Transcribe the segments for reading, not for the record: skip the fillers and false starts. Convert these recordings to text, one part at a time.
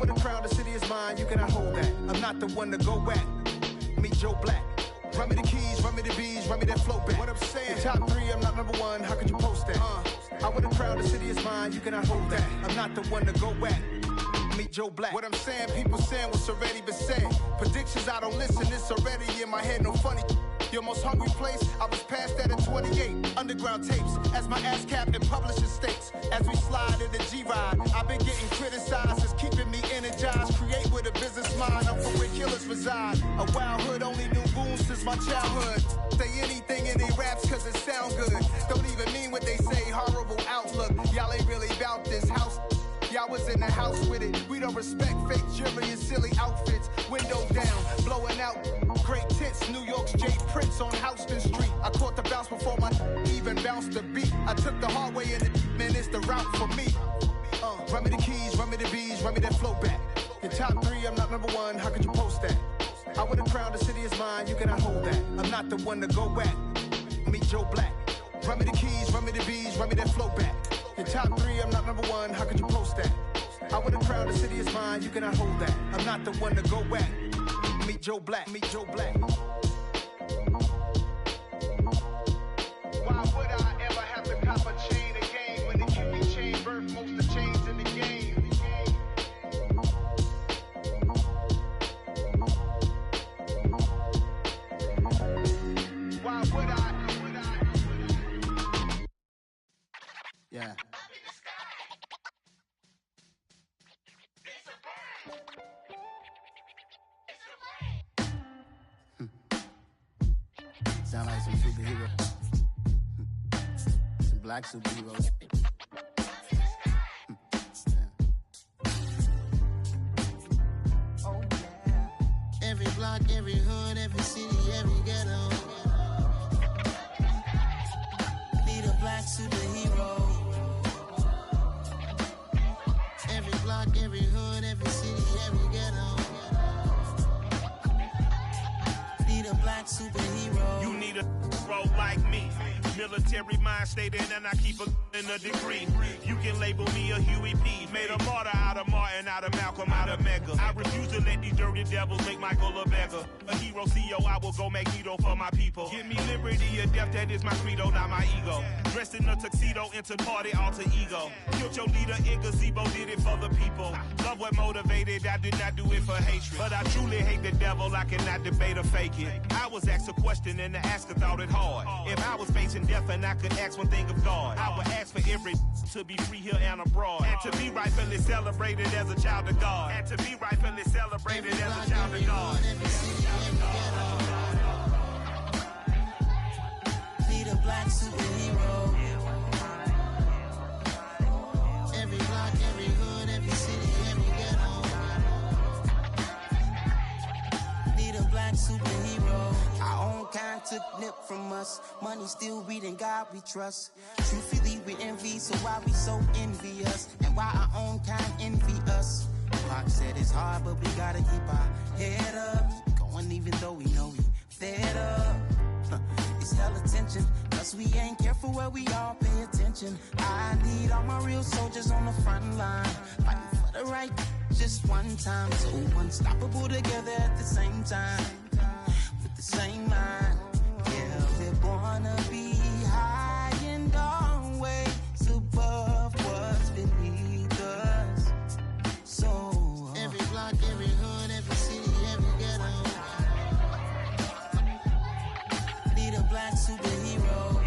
with a crown, the city is mine, you cannot hold that. I'm not the one to go back. Meet Joe Black. Run me the keys, run me the bees, run me that flow back. What I'm saying, top 3, I'm not number 1, how could you post that? I with a crown, the city is mine, you cannot hold that. I'm not the one to go back. Meet Joe Black. What I'm saying, people saying what's already been said. Predictions, I don't listen, it's already in my head, no funny. Your most hungry place, I was past that at 28. Underground tapes, as my ass cap in publishing states. As we slide in the G-Ride, I've been getting criticized, it's keeping me energized. Create with a business mind, I'm from where killers reside. A wild hood, only knew goons since my childhood. Say anything in their raps cause it sound good. Don't even mean what they say, horrible outlook. Y'all ain't really about this house. Y'all was in the house with it. We don't respect fake jewelry and silly outfits. Window down, blowing out great tits. New York's Jay Prince on Houston Street. I caught the bounce before my even bounced the beat. I took the hard way in it, man, it's the route for me. Run me the keys, run me the bees, run me that flow back. Your top 3, I'm not number 1, how could you post that? I with a crown, the city is mine, you cannot hold that. I'm not the one to go back. Meet Joe Black. Run me the keys, run me the bees, run me that flow back. Your top 3, I'm not number 1, how could you post that? I with a crown, the city is mine, you cannot hold that. I'm not the one to go back. Meet Joe Black, meet Joe Black. Why would I ever have to cop a chain again when the Cupid chain birthed most of the chains in the game? Why would I? Yeah. Sound like some superhero. Some black superheroes. Oh yeah. Every block, every hood, every city, every ghetto. Need a black superhero. Every block, every hood, every city, every ghetto. Need a black superhero. You need a role like me. Military mind stated, and I keep in a degree. You can label me a Huey P. Made a martyr out of Martin, out of Malcolm, out of Mega. I refuse to let these dirty devils make Michael a beggar. A hero CEO, I will go Magneto for my people. Give me liberty or death, that is my credo, not my ego. Dressed in a tuxedo, into party, alter ego. Killed your leader in gazebo, did it for the people. Love what motivated, I did not do it for hatred. But I truly hate the devil, I cannot debate or fake it. I was asked a question and the asker thought it hard. If I was facing death and I could ask one thing of God, I would ask for every to be free here and abroad. And to be rightfully celebrated as a child of God. And to be rightfully celebrated as a child of God. Need a black superhero. Every block, every hood, every city, every ghetto. Need a black superhero. Our own kind took nip from us. Money still reading God we trust. Truthfully we envy, so why we so envious? And why our own kind envy us? Pac said it's hard, but we gotta keep our head up. Going even though we know we fed up. It's hell attention, cause we ain't careful where we all pay attention. I need all my real soldiers on the front line, fighting for the right just one time. So unstoppable together at the same time, with the same mind. Yeah, we wanna be high and always above what's beneath us. So every block, every hood, every city, every ghetto. Need a black superhero.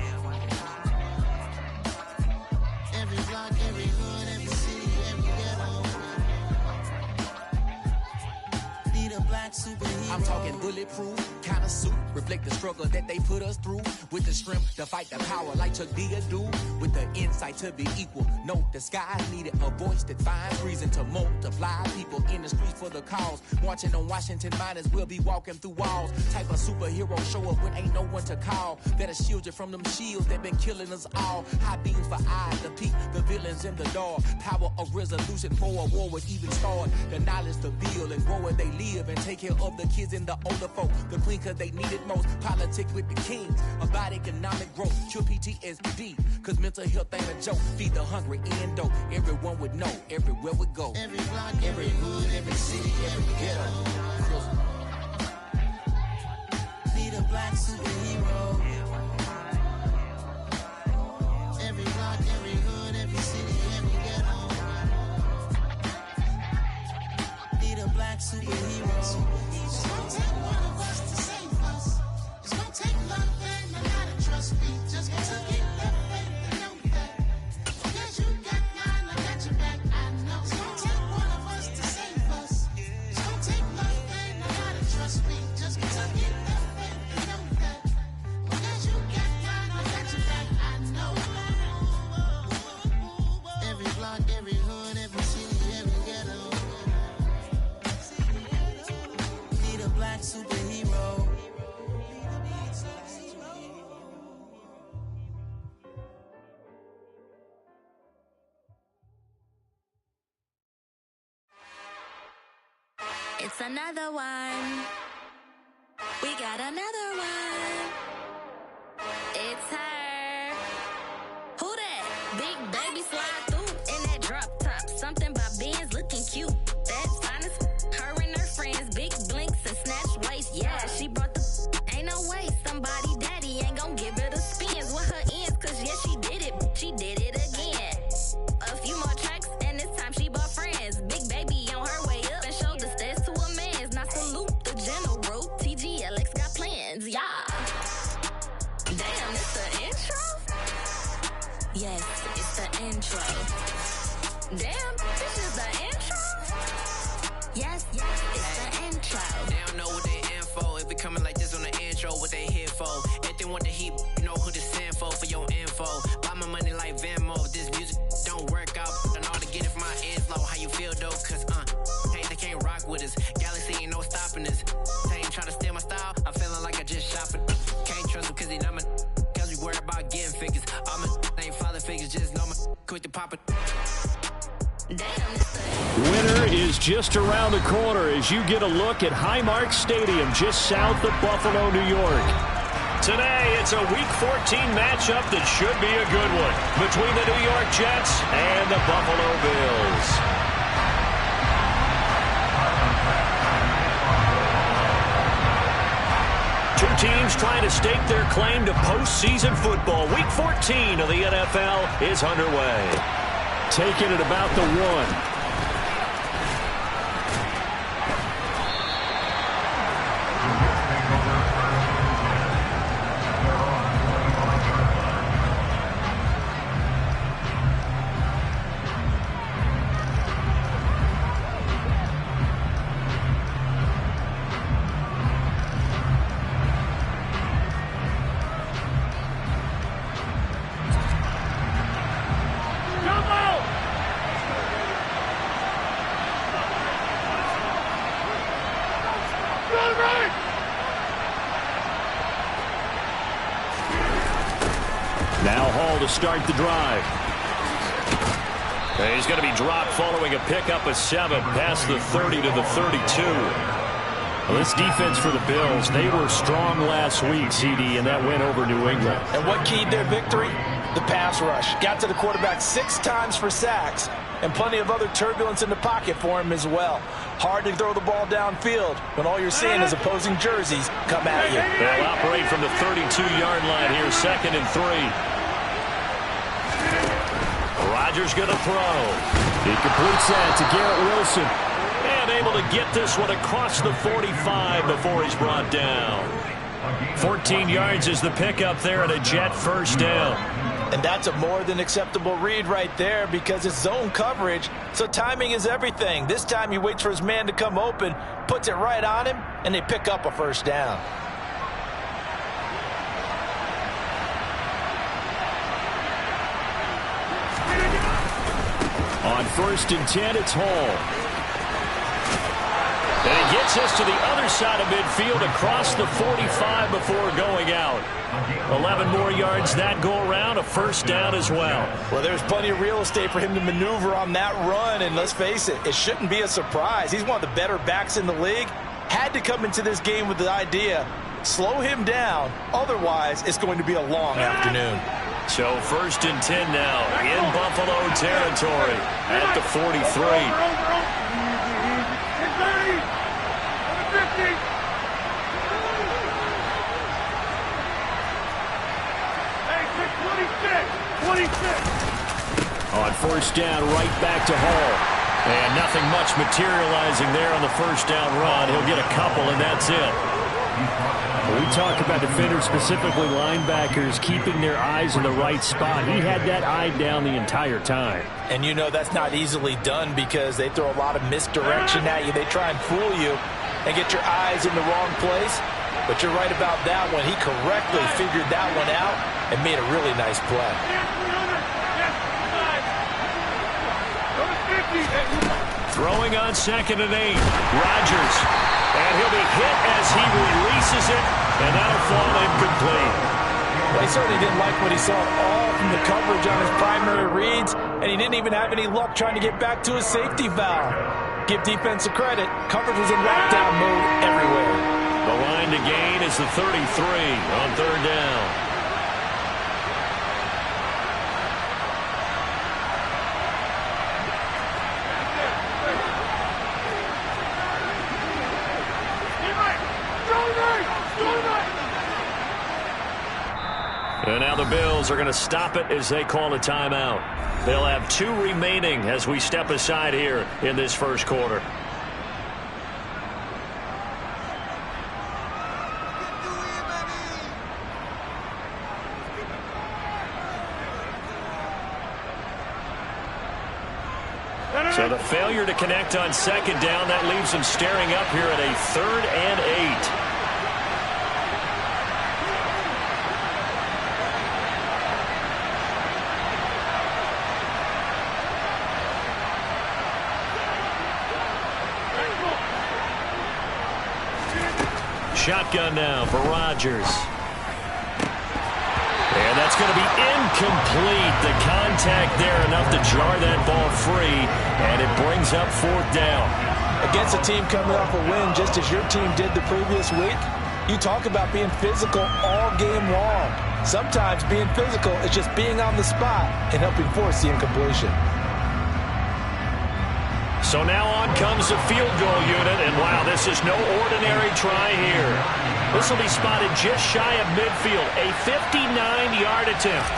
Every block, every hood, every city, every ghetto. Need a black superhero. I'm talking bulletproof kind of suit, reflect the struggle that they put us through. With the strength to fight the power like Chuck D do. With the insight to be equal. Note the sky needed a voice that finds reason to multiply. People in the streets for the cause. Marching on Washington miners will be walking through walls. Type of superhero show up when ain't no one to call. That'll shield you from them shields that been killing us all. High beams for eyes to peek the villains in the dark. Power of resolution for a war would even start. The knowledge to build and grow where they live and take care of the kids and the older folk. The queen they need it most. Politics with the kings about economic growth. Cure PTSD, cause mental health ain't a joke. Feed the hungry and dope. Everyone would know everywhere we go. Every block, every hood, every city, every ghetto. Need a black superhero. Every block, every hood, every city, every ghetto. Need a black superhero. It's gonna take one of us to save us. It's gonna take love and a lot of trust me. Just to get that faith and know that. Yes, you got mine, I got your back, I know. It's gonna take one of us to save us. It's gonna take love and a lot of trust me. Just to get that faith and know that. Yes, you got mine, I got your back, I know. Every block, every hood, every city, every ghetto. Need a black superhero. It's another one. We got another one. It's her. Who that? Big baby slide through in that drop top. Something by Benz looking cute. That's fine as her and her friends. Big blinks and snatch waist. Yeah, she brought the ain't no way. Somebody daddy ain't gon' give her the spins with her ends. Cause yeah, she did it. She did it again. A few more tracks and this time she bought friends. Big baby on her way up and showed the stairs to a man's. Now salute the general. TGLX got plans. Yeah. Damn, it's the intro? Yes, it's the intro. Damn, this is the intro? Yes, it's the intro. They don't know what they in for. If we coming like this on the intro, what they here for? If they want the heat, you know who to send for your info. Buy my money like Venmo. If this music don't work out, and all to get it from my ends low. How you feel though? Cause hey, they can't rock with us. Galaxy ain't no stopping us. They ain't trying to steal my style. I'm feeling like I just shop it. Can't trust him cause he not my. Cause we worried about getting figures. All my ain't father figures, just know my quick to pop it. Winter is just around the corner as you get a look at Highmark Stadium just south of Buffalo, New York. Today, it's a Week 14 matchup that should be a good one between the New York Jets and the Buffalo Bills. Two teams trying to stake their claim to postseason football. Week 14 of the NFL is underway. Taking it about the 1. Now Hall to start the drive. And he's going to be dropped following a pickup of 7 past the 30 to the 32. Well, this defense for the Bills, they were strong last week, CD, and that went over New England. And what keyed their victory? The pass rush. Got to the quarterback 6 times for sacks, and plenty of other turbulence in the pocket for him as well. Hard to throw the ball downfield when all you're seeing is opposing jerseys come at you. They'll operate from the 32-yard line here, 2nd and 3. Rodgers going to throw. He completes that to Garrett Wilson. And able to get this one across the 45 before he's brought down. 14 yards is the pickup there and a Jet first down. And that's a more than acceptable read right there because it's zone coverage, so timing is everything. This time he waits for his man to come open, puts it right on him, and they pick up a first down. On 1st and 10, it's Hall. And he gets us to the other side of midfield across the 45 before going out. 11 more yards that go around, a first down as well. Well, there's plenty of real estate for him to maneuver on that run, and let's face it, it shouldn't be a surprise. He's one of the better backs in the league. Had to come into this game with the idea Slow him down. Otherwise, it's going to be a long afternoon. So 1st and 10 now in Buffalo territory at the 43. On 1st down, right back to Hall. And nothing much materializing there on the 1st down run. He'll get a couple, and that's it. We talk about defenders, specifically linebackers, keeping their eyes in the right spot. He had that eye down the entire time. And you know that's not easily done because they throw a lot of misdirection at you. They try and fool you and get your eyes in the wrong place. But you're right about that one. He correctly figured that one out and made a really nice play. Throwing on 2nd and 8. Rodgers. And he'll be hit as he releases it, and that'll fall incomplete. Well, he certainly didn't like what he saw at all from the coverage on his primary reads, and he didn't even have any luck trying to get back to his safety valve. Give defense a credit. Coverage was in lockdown mode everywhere. The line to gain is the 33 on 3rd down. And now the Bills are going to stop it as they call a timeout. They'll have 2 remaining as we step aside here in this 1st quarter. So the failure to connect on 2nd down, that leaves them staring up here at a 3rd and 8. Shotgun now for Rodgers. And that's going to be incomplete. The contact there enough to jar that ball free, and it brings up 4th down. Against a team coming off a win just as your team did the previous week, you talk about being physical all game long. Sometimes being physical is just being on the spot and helping force the incompletion. So now on comes the field goal unit, and wow, this is no ordinary try here. This will be spotted just shy of midfield, a 59-yard attempt.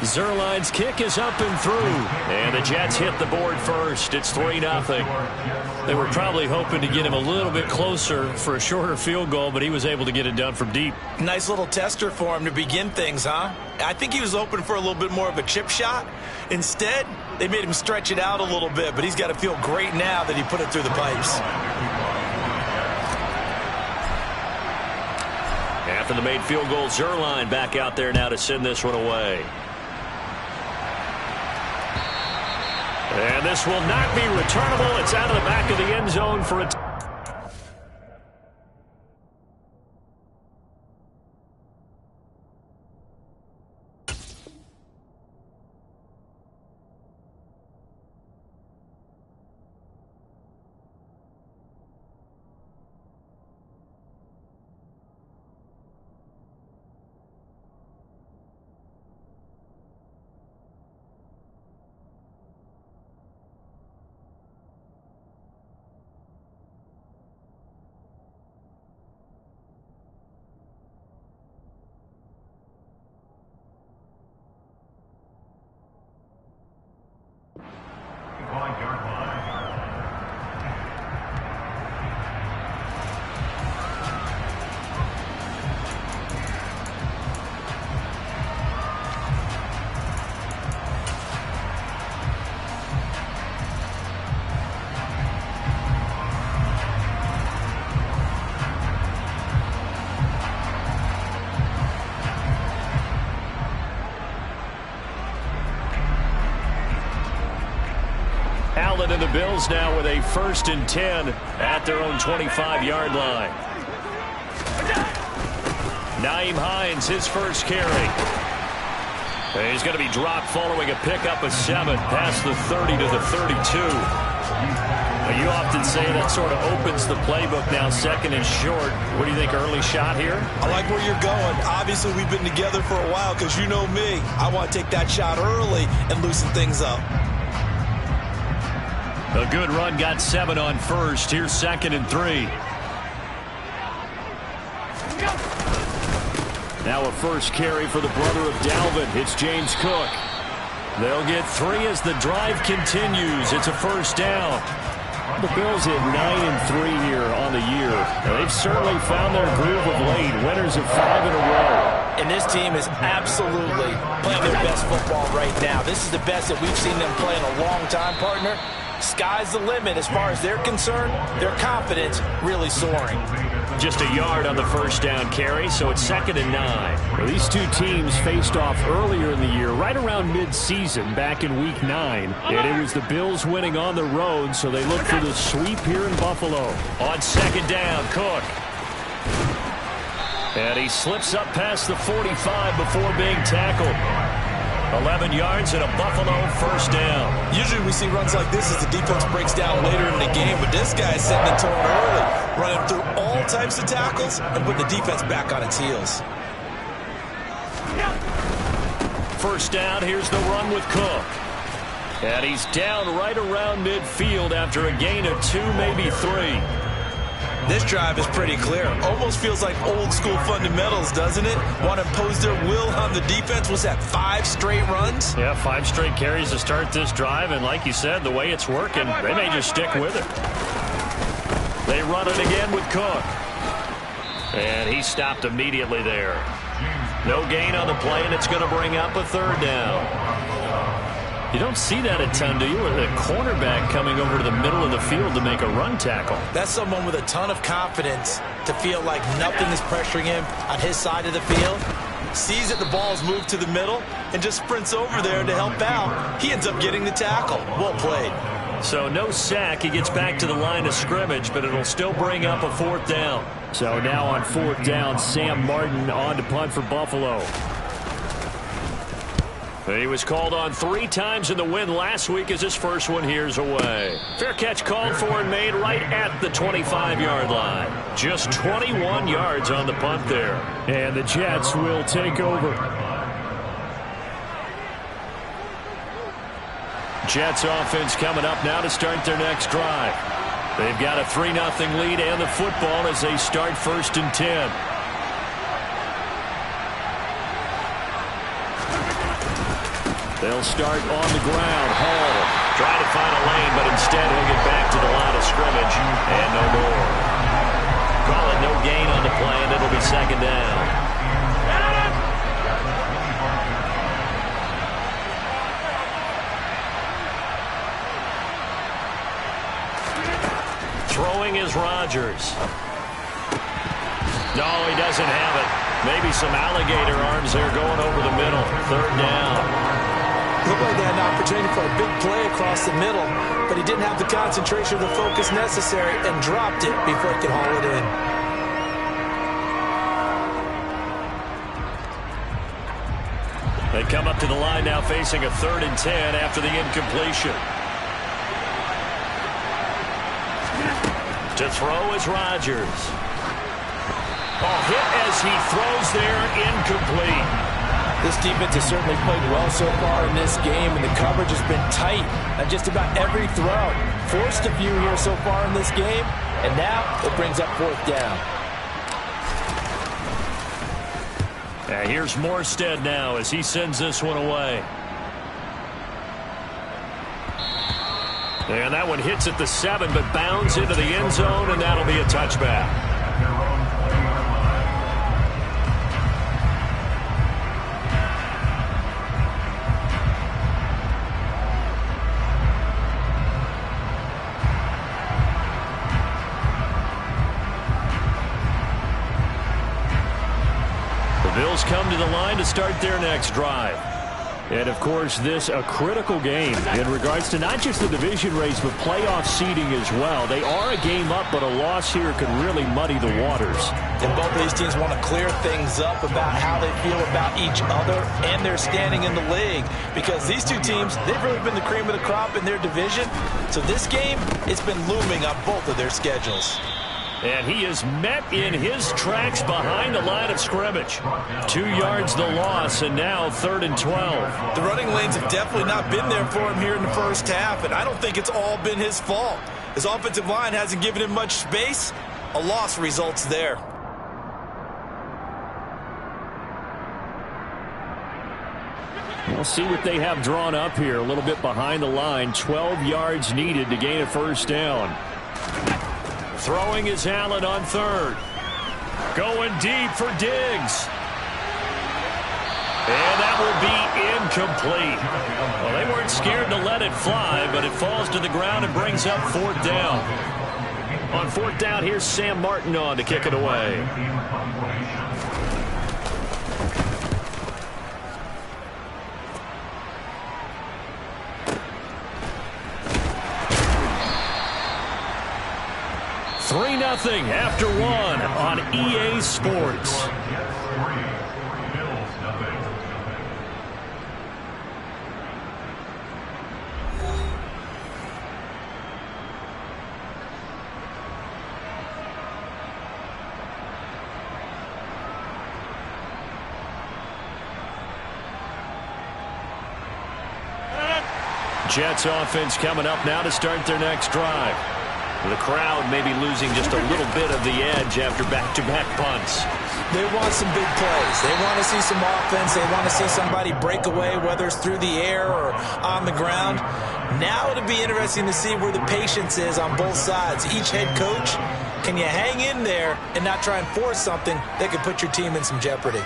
Zerline's kick is up and through, and the Jets hit the board first. It's 3-0. They were probably hoping to get him a little bit closer for a shorter field goal, but he was able to get it done from deep. Nice little tester for him to begin things, huh? I think he was hoping for a little bit more of a chip shot. Instead, they made him stretch it out a little bit, but he's got to feel great now that he put it through the pipes. After the made field goal, Zerline back out there now to send this one away. And this will not be returnable. It's out of the back of the end zone for a and the Bills now with a 1st and 10 at their own 25-yard line. Nyheim Hines, his first carry. And he's going to be dropped following a pickup of 7 past the 30 to the 32. You often say that sort of opens the playbook now, second and short. What do you think, early shot here? I like where you're going. Obviously, we've been together for a while because you know me. I want to take that shot early and loosen things up. A good run, got 7 on first. Here's 2nd and 3. Now a first carry for the brother of Dalvin. It's James Cook. They'll get 3 as the drive continues. It's a first down. The Bills hit 9-3 here on the year. They've certainly found their groove of late. Winners of 5 in a row. And this team is absolutely playing their best football right now. This is the best that we've seen them play in a long time, partner. Sky's the limit as far as they're concerned. Their confidence really soaring. Just a yard on the first down carry, so it's 2nd and 9. Well, these two teams faced off earlier in the year, right around mid-season, back in Week 9. And it was the Bills winning on the road, so they look for the sweep here in Buffalo. On 2nd down, Cook. And he slips up past the 45 before being tackled. 11 yards and a Buffalo first down. Usually we see runs like this as the defense breaks down later in the game, but this guy's setting the tone early, running through all types of tackles and putting the defense back on its heels. First down, here's the run with Cook. And he's down right around midfield after a gain of 2, maybe 3. This drive is pretty clear. Almost feels like old school fundamentals, doesn't it? Want to impose their will on the defense. Was that 5 straight runs? Yeah, 5 straight carries to start this drive. And like you said, the way it's working, they may just stick with it. They run it again with Cook. And he stopped immediately there. No gain on the play, and it's going to bring up a 3rd down. You don't see that a ton, do you? With a cornerback coming over to the middle of the field to make a run tackle. That's someone with a ton of confidence to feel like nothing is pressuring him on his side of the field. Sees that the ball's moved to the middle and just sprints over there to help out. He ends up getting the tackle. Well played. So no sack. He gets back to the line of scrimmage, but it'll still bring up a 4th down. So now on 4th down, Sam Martin on to punt for Buffalo. He was called on 3 times in the win last week as his first one here's away. Fair catch called for and made right at the 25-yard line. Just 21 yards on the punt there. And the Jets will take over. Jets offense coming up now to start their next drive. They've got a 3-0 lead and the football as they start 1st and 10. They'll start on the ground. Hall trying to find a lane, but instead he'll get back to the line of scrimmage and no more. Call it no gain on the play, and it'll be 2nd down. Throwing is Rodgers. No, he doesn't have it. Maybe some alligator arms there going over the middle. 3rd down. Looked like they had an opportunity for a big play across the middle, but he didn't have the concentration or the focus necessary and dropped it before he could haul it in. They come up to the line now facing a 3rd and 10 after the incompletion. To throw is Rodgers. Hit as he throws there, incomplete. This defense has certainly played well so far in this game, and the coverage has been tight on just about every throw. Forced a few here so far in this game, and now it brings up 4th down. Here's Morstead now as he sends this one away. And that one hits at the 7, but bounds into the end zone, and that'll be a touchback. Bills come to the line to start their next drive. And, of course, this a critical game in regards to not just the division race, but playoff seeding as well. They are a game up, but a loss here could really muddy the waters. And both of these teams want to clear things up about how they feel about each other and their standing in the league. Because these two teams, they've really been the cream of the crop in their division. So this game, it's been looming on both of their schedules. And he is met in his tracks behind the line of scrimmage. 2 yards the loss, and now 3rd and 12. The running lanes have definitely not been there for him here in the first half, and I don't think it's all been his fault. His offensive line hasn't given him much space. A loss results there. We'll see what they have drawn up here. A little bit behind the line. 12 yards needed to gain a first down. Throwing is Allen on 3rd. Going deep for Diggs. And that will be incomplete. Well, they weren't scared to let it fly, but it falls to the ground and brings up 4th down. On 4th down, here's Sam Martin on to kick it away. Nothing after 1 on EA Sports. Jets offense coming up now to start their next drive. The crowd may be losing just a little bit of the edge after back-to-back punts. They want some big plays. They want to see some offense. They want to see somebody break away, whether it's through the air or on the ground. Now it'll be interesting to see where the patience is on both sides. Each head coach, can you hang in there and not try and force something that could put your team in some jeopardy?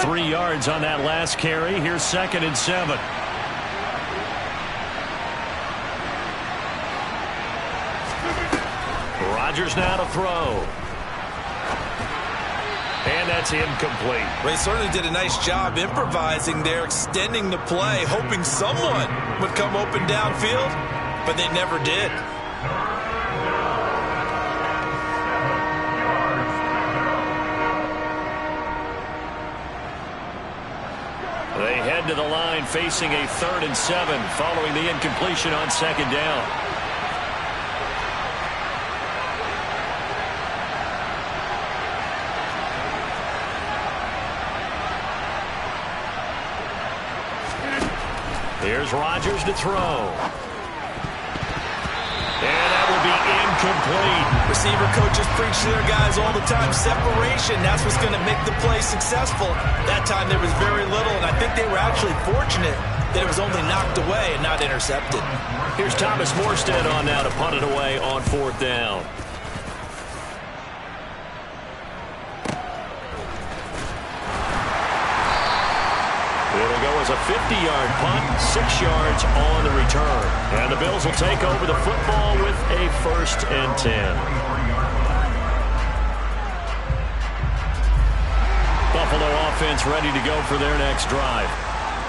3 yards on that last carry. Here's 2nd and 7. Rodgers now to throw. And that's incomplete. They certainly did a nice job improvising there, extending the play, hoping someone would come open downfield, but they never did. They head to the line facing a 3rd and 7 following the incompletion on 2nd down. Here's Rodgers to throw. And that will be incomplete. Receiver coaches preach to their guys all the time. Separation, that's what's going to make the play successful. That time there was very little, and I think they were actually fortunate that it was only knocked away and not intercepted. Here's Thomas Morstead on now to punt it away on 4th down. It'll go as a 50-yard punt, 6 yards on the return. And the Bills will take over the football with a 1st and 10. Buffalo offense ready to go for their next drive.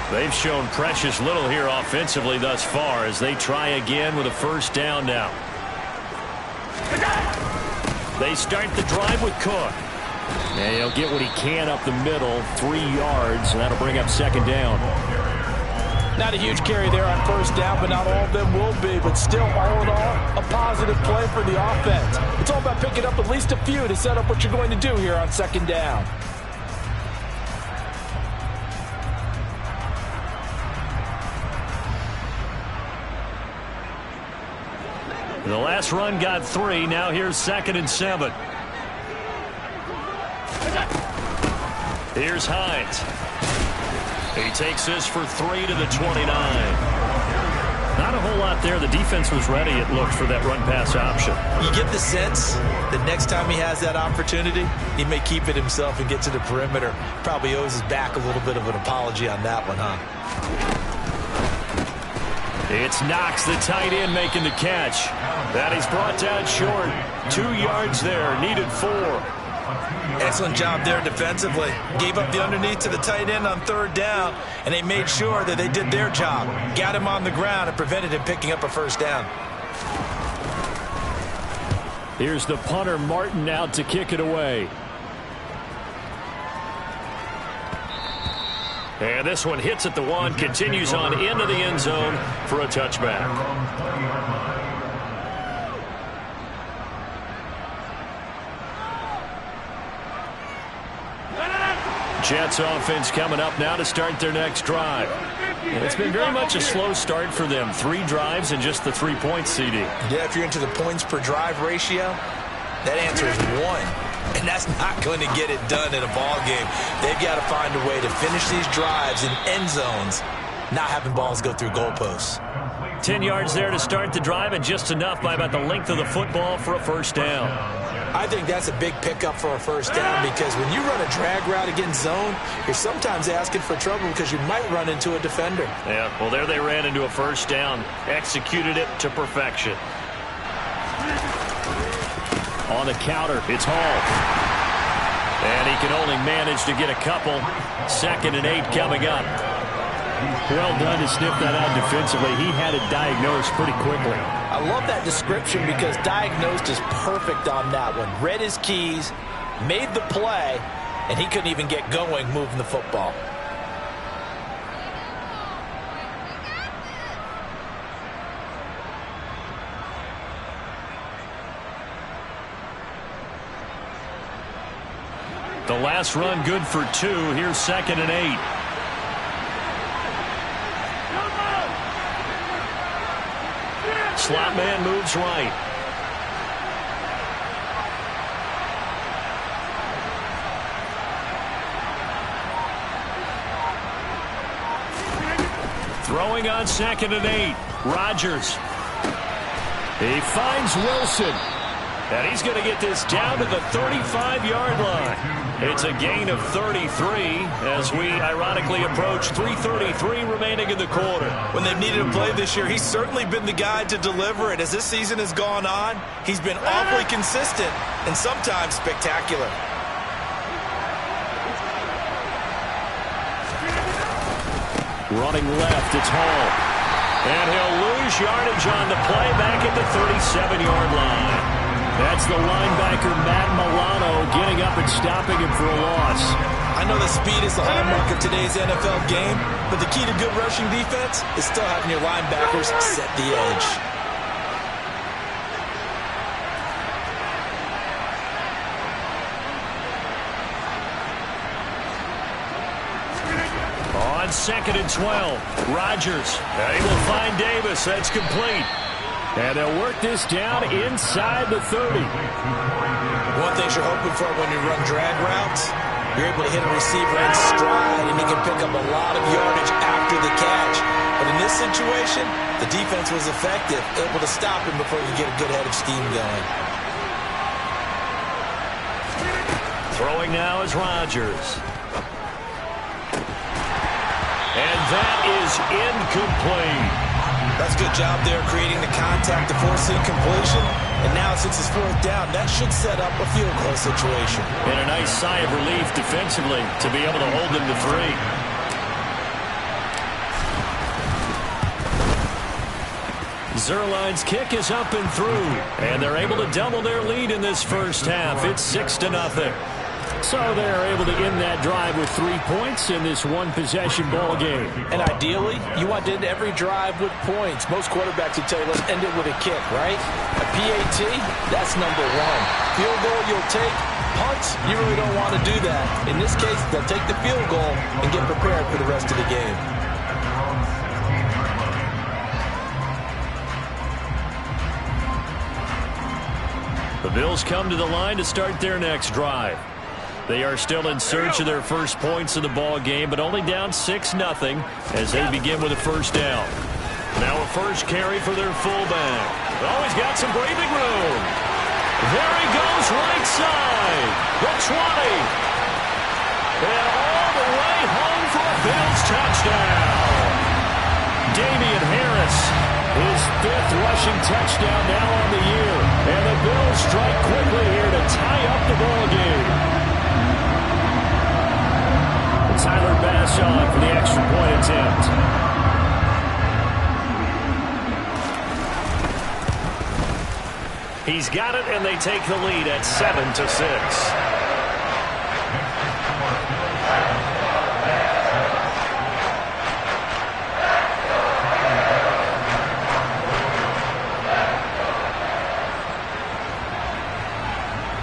They've shown precious little here offensively thus far as they try again with a 1st down now. They start the drive with Cook. And he'll get what he can up the middle, 3 yards, and that'll bring up 2nd down. Not a huge carry there on 1st down, but not all of them will be. But still, all in all, a positive play for the offense. It's all about picking up at least a few to set up what you're going to do here on 2nd down. The last run got 3. Now here's 2nd and 7. Here's Hines. He takes this for 3 to the 29. Not a whole lot there. The defense was ready, it looked, for that run-pass option. You get the sense that next time he has that opportunity, he may keep it himself and get to the perimeter. Probably owes his back a little bit of an apology on that one, huh? It's Knox, the tight end, making the catch. That he's brought down short. 2 yards there, needed 4. Excellent job there defensively. Gave up the underneath to the tight end on third down, and they made sure that they did their job. Got him on the ground and prevented him picking up a first down. Here's the punter, Martin, out to kick it away. And this one hits at the 1, continues on into the end zone for a touchback. Jets offense coming up now to start their next drive. And it's been very much a slow start for them. 3 drives and just the 3 points, CD. Yeah, if you're into the points per drive ratio, that answer is 1. And that's not going to get it done in a ball game. They've got to find a way to finish these drives in end zones, not having balls go through goalposts. 10 yards there to start the drive, and just enough by about the length of the football for a first down. I think that's a big pickup for a first down, because when you run a drag route against zone, you're sometimes asking for trouble because you might run into a defender. Yeah, well, there they ran into a first down. Executed it to perfection. On the counter, it's Hall. And he can only manage to get a couple. 2nd and 8 coming up. Well done to sniff that out defensively. He had it diagnosed pretty quickly. I love that description because diagnosed is perfect on that one. Read his keys, made the play, and he couldn't even get going moving the football. The last run good for 2. Here's 2nd and 8. Slot man moves right. Throwing on 2nd and 8. Rodgers. He finds Wilson. And he's going to get this down to the 35-yard line. It's a gain of 33 as we ironically approach 3:33 remaining in the quarter. When they've needed a play this year, he's certainly been the guy to deliver it. As this season has gone on, he's been awfully consistent and sometimes spectacular. Running left, it's Hall. And he'll lose yardage on the play back at the 37-yard line. That's the linebacker, Matt Milano, getting up and stopping him for a loss. I know that speed is the hallmark of today's NFL game, but the key to good rushing defense is still having your linebackers set the edge. On 2nd and 12, Rodgers. He will find Davis. That's complete. And they'll work this down inside the 30. One thing you're hoping for when you run drag routes, you're able to hit a receiver in stride, and he can pick up a lot of yardage after the catch. But in this situation, the defense was effective, able to stop him before he get a good head of steam going. Throwing now is Rodgers. And that is incomplete. That's a good job there creating the contact to force incompletion. And now since it's 4th down, that should set up a field goal situation. And a nice sigh of relief defensively to be able to hold them to 3. Zerline's kick is up and through. And they're able to double their lead in this first half. It's 6-0. So they're able to end that drive with 3 points in this one-possession ball game. And ideally, you want to end every drive with points. Most quarterbacks would tell you, let's end it with a kick, right? A PAT, that's number 1. Field goal, you'll take. Punts, you really don't want to do that. In this case, they'll take the field goal and get prepared for the rest of the game. The Bills come to the line to start their next drive. They are still in search of their first points of the ball game, but only down 6-0 as they begin with a first down. Now a first carry for their fullback. Oh, he's got some breathing room. There he goes, right side. The 20. And all the way home for a Bills touchdown. Damian Harris, his 5th rushing touchdown now on the year. And the Bills strike quickly here to tie up the ball game. Tyler Bass on for the extra point attempt. He's got it, and they take the lead at 7-6.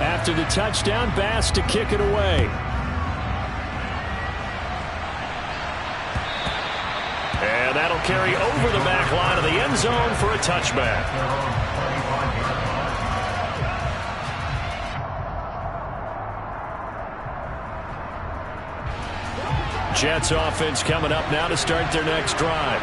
After the touchdown, Bass to kick it away. And that'll carry over the back line of the end zone for a touchback. Jets offense coming up now to start their next drive.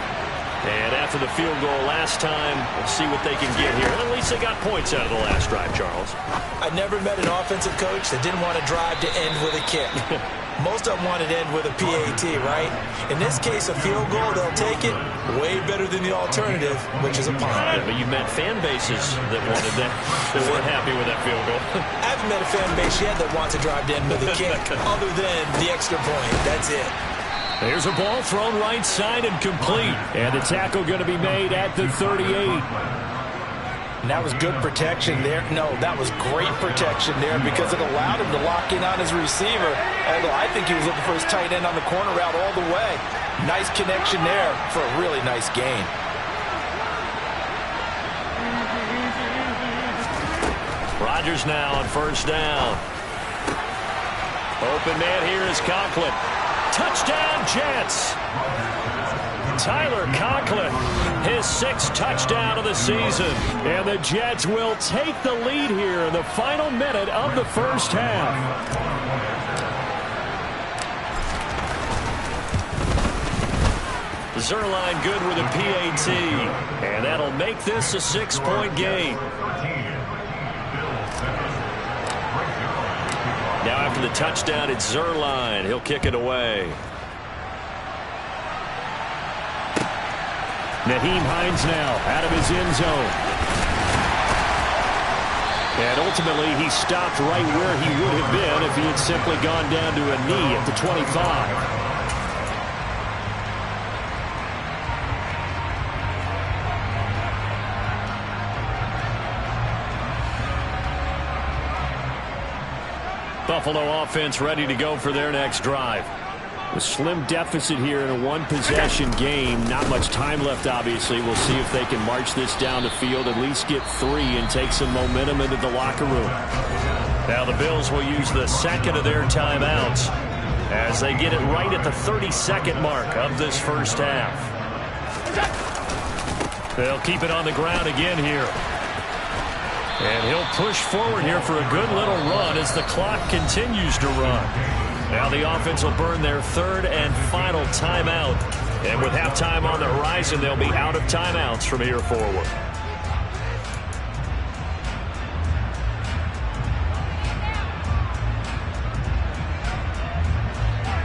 And after the field goal last time, we'll see what they can get here. At least they got points out of the last drive, Charles. I never met an offensive coach that didn't want to drive to end with a kick. Most of them wanted to end with a PAT, right? In this case, a field goal, they'll take it. Way better than the alternative, which is a punt. Yeah, but you met fan bases that wanted that, that weren't happy with that field goal. I haven't met a fan base yet that wants to drive to end with a kick, other than the extra point. That's it. There's a ball thrown right side and complete. And the tackle going to be made at the 38. And that was good protection there. No, that was great protection there because it allowed him to lock in on his receiver. Although I think he was looking for his tight end on the corner route all the way. Nice connection there for a really nice gain. Rodgers now on first down. Open man here is Conklin. Touchdown, Jets. Tyler Conklin, his 6th touchdown of the season. And the Jets will take the lead here in the final minute of the first half. Zerline good with a PAT. And that'll make this a 6-point game. Now after the touchdown, it's Zerline. He'll kick it away. Nyheim Hines now out of his end zone. And ultimately, he stopped right where he would have been if he had simply gone down to a knee at the 25. Buffalo offense ready to go for their next drive. A slim deficit here in a one-possession game. Not much time left, obviously. We'll see if they can march this down the field, at least get 3 and take some momentum into the locker room. Now the Bills will use the second of their timeouts as they get it right at the 32nd mark of this first half. They'll keep it on the ground again here. And he'll push forward here for a good little run as the clock continues to run. Now the offense will burn their 3rd and final timeout. And with halftime on the horizon, they'll be out of timeouts from here forward.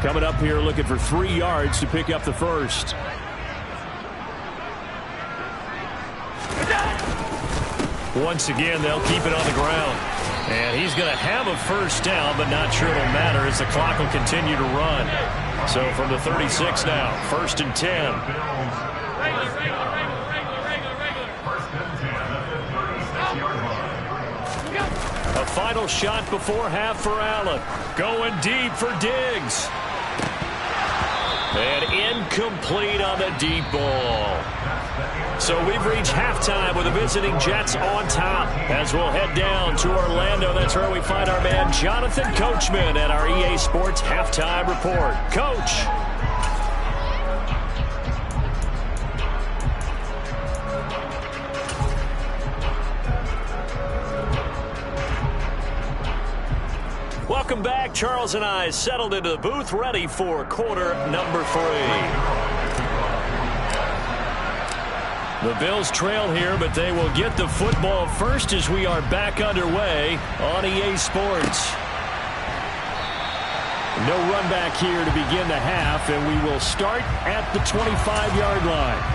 Coming up here looking for 3 yards to pick up the first. Once again, they'll keep it on the ground. And he's going to have a first down, but not sure it'll matter as the clock will continue to run. So from the 36 now, 1st and 10. A final shot before half for Allen. Going deep for Diggs. And incomplete on the deep ball. So we've reached halftime with the visiting Jets on top. As we'll head down to Orlando, that's where we find our man Jonathan Coachman at our EA Sports Halftime Report. Coach. Welcome back. Charles and I settled into the booth ready for quarter number 3. The Bills trail here, but they will get the football first as we are back underway on EA Sports. No run back here to begin the half, and we will start at the 25-yard line.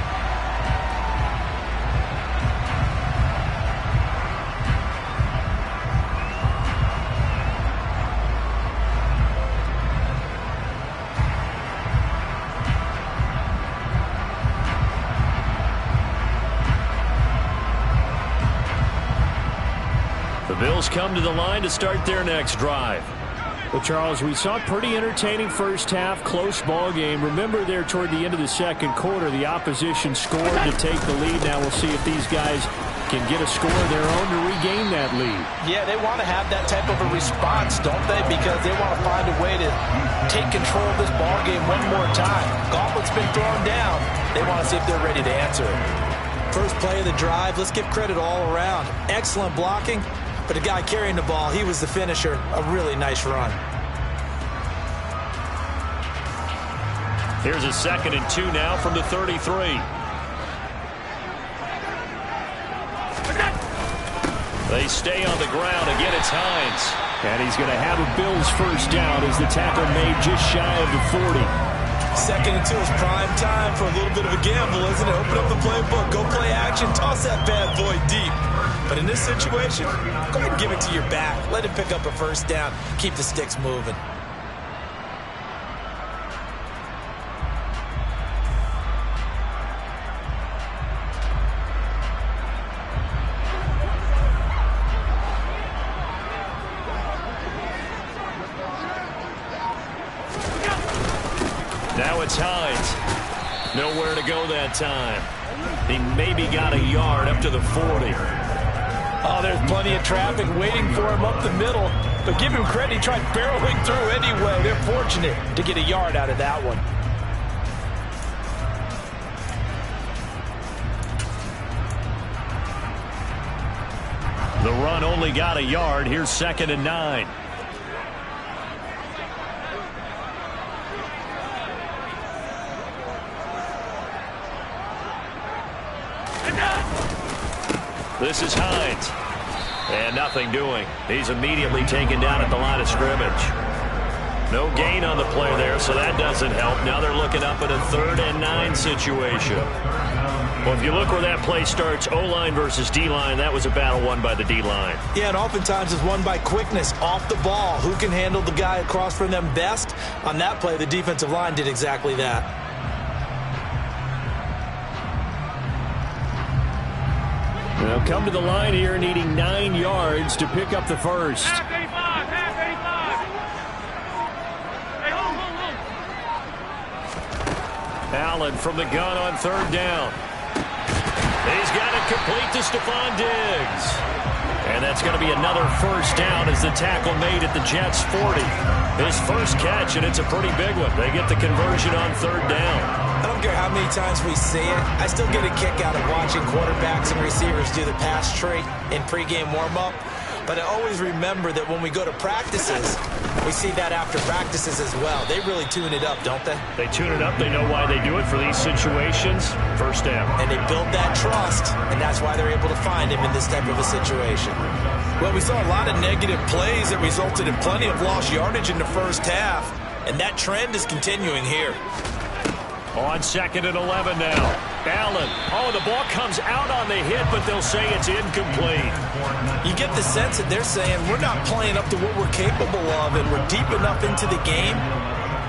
The Bills come to the line to start their next drive. Well, Charles, we saw a pretty entertaining first half, close ball game. Remember there toward the end of the second quarter, the opposition scored to take the lead. Now we'll see if these guys can get a score of their own to regain that lead. Yeah, they want to have that type of a response, don't they? Because they want to find a way to take control of this ball game one more time. Gauntlet's been thrown down. They want to see if they're ready to answer it. First play of the drive, let's give credit all around. Excellent blocking. But the guy carrying the ball, he was the finisher. A really nice run. Here's a 2nd and 2 now from the 33. They stay on the ground. Again, it's Hines. And he's going to have a Bills first down as the tackle made just shy of the 40. 2nd and 2 is prime time for a little bit of a gamble, isn't it? Open up the playbook, go play action, toss that bad boy deep. But in this situation, go ahead and give it to your back. Let him pick up a first down. Keep the sticks moving. Now it's Hines. Nowhere to go that time. He maybe got a yard up to the 40. Oh, there's plenty of traffic waiting for him up the middle. But give him credit, he tried barreling through anyway. They're fortunate to get a yard out of that one. The run only got a yard. Here's 2nd and 9. This is Hines. And nothing doing. He's immediately taken down at the line of scrimmage. No gain on the play there, so that doesn't help. Now they're looking up at a 3rd and 9 situation. Well, if you look where that play starts, O-line versus D-line, that was a battle won by the D-line. Yeah, and oftentimes it's won by quickness off the ball. Who can handle the guy across from them best? On that play, the defensive line did exactly that. They'll come to the line here needing 9 yards to pick up the first. Allen from the gun on 3rd down. He's got it complete to Stephon Diggs. And that's going to be another first down as the tackle made at the Jets' 40. His first catch, and it's a pretty big one. They get the conversion on 3rd down. I don't care how many times we see it. I still get a kick out of watching quarterbacks and receivers do the pass tree in pregame warm-up. But I always remember that when we go to practices, we see that after practices as well. They really tune it up, don't they? They tune it up. They know why they do it for these situations. First down. And they build that trust, and that's why they're able to find him in this type of a situation. Well, we saw a lot of negative plays that resulted in plenty of lost yardage in the first half. And that trend is continuing here. On 2nd and 11 now. Allen. Oh, the ball comes out on the hit, but they'll say it's incomplete. You get the sense that they're saying we're not playing up to what we're capable of, and we're deep enough into the game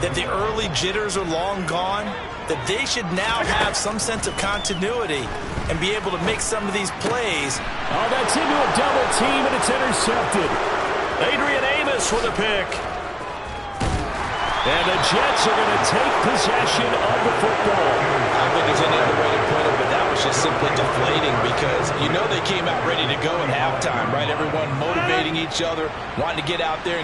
that the early jitters are long gone, that they should now have some sense of continuity and be able to make some of these plays. Oh, that's into a double team, and it's intercepted. Adrian Amos with a pick. And the Jets are going to take possession of the football. I think there's any other way to put it, but that was just simply deflating because you know they came out ready to go at halftime, right? Everyone motivating each other, wanting to get out there and